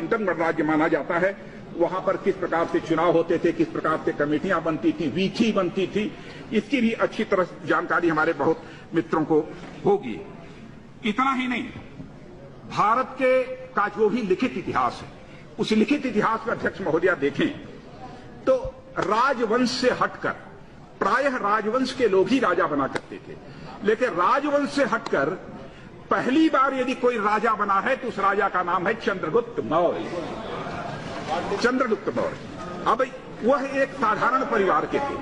Washington गणराज्य माना जाता है। वहां पर किस प्रकार से चुनाव होते थे, किस प्रकार से कमेटियां बनती थी, वीथी बनती थी, इसकी भी अच्छी तरह जानकारी हमारे बहुत मित्रों को होगी। इतना ही नहीं, भारत के का जो भी लिखित इतिहास है, उस लिखित इतिहास में अध्यक्ष महोदया देखें तो राजवंश से हटकर प्रायः राजवंश के लोग ही राजा बना करते थे, लेकिन राजवंश से हटकर पहली बार यदि कोई राजा बना है तो उस राजा का नाम है चंद्रगुप्त मौर्य। चंद्रगुप्त मौर्य। अब वह एक साधारण परिवार के थे,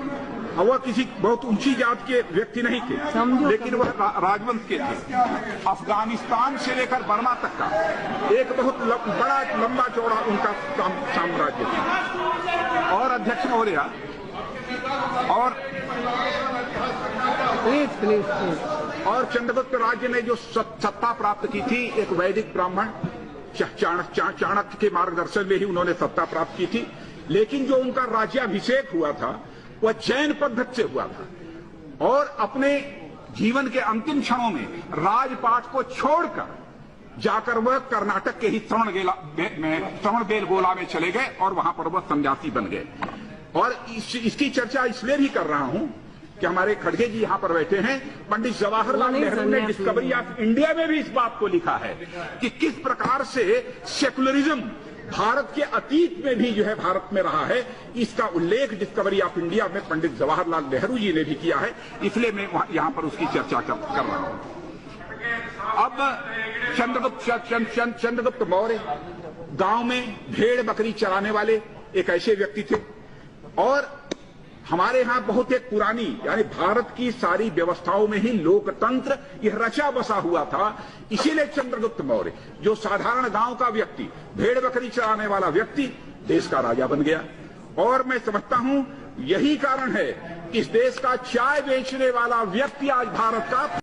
वह किसी बहुत ऊंची जात के व्यक्ति नहीं थे, लेकिन वह राजवंश के थे। अफगानिस्तान से लेकर बर्मा तक का एक बहुत बड़ा लंबा चौड़ा उनका साम्राज्य था। और अध्यक्ष महोदया, और चंद्रगुप्त राज्य ने जो सत्ता प्राप्त की थी, एक वैदिक ब्राह्मण चाणक्य के मार्गदर्शन में ही उन्होंने सत्ता प्राप्त की थी, लेकिन जो उनका राज्याभिषेक हुआ था वह जैन पद्धति से हुआ था। और अपने जीवन के अंतिम क्षणों में राजपाट को छोड़कर जाकर वह कर्नाटक के ही श्रवणबेलगोला में चले गए और वहां पर वह सन्यासी बन गए। और इसकी चर्चा इसलिए भी कर रहा हूं कि हमारे खड़गे जी यहां पर बैठे हैं। पंडित जवाहरलाल नेहरू ने डिस्कवरी ऑफ इंडिया में भी इस बात को लिखा है कि किस प्रकार से सेकुलरिज्म भारत के अतीत में भी जो है भारत में रहा है। इसका उल्लेख डिस्कवरी ऑफ इंडिया में पंडित जवाहरलाल नेहरू जी ने भी किया है, इसलिए मैं यहां पर उसकी चर्चा कर रहा हूं। अब चंद्रगुप्त मौर्य गांव में भेड़ बकरी चराने वाले एक ऐसे व्यक्ति थे। और हमारे यहां बहुत एक पुरानी, यानी भारत की सारी व्यवस्थाओं में ही लोकतंत्र यह रचा बसा हुआ था। इसीलिए चंद्रगुप्त मौर्य, जो साधारण गांव का व्यक्ति, भेड़ बकरी चराने वाला व्यक्ति, देश का राजा बन गया। और मैं समझता हूं यही कारण है कि इस देश का चाय बेचने वाला व्यक्ति आज भारत का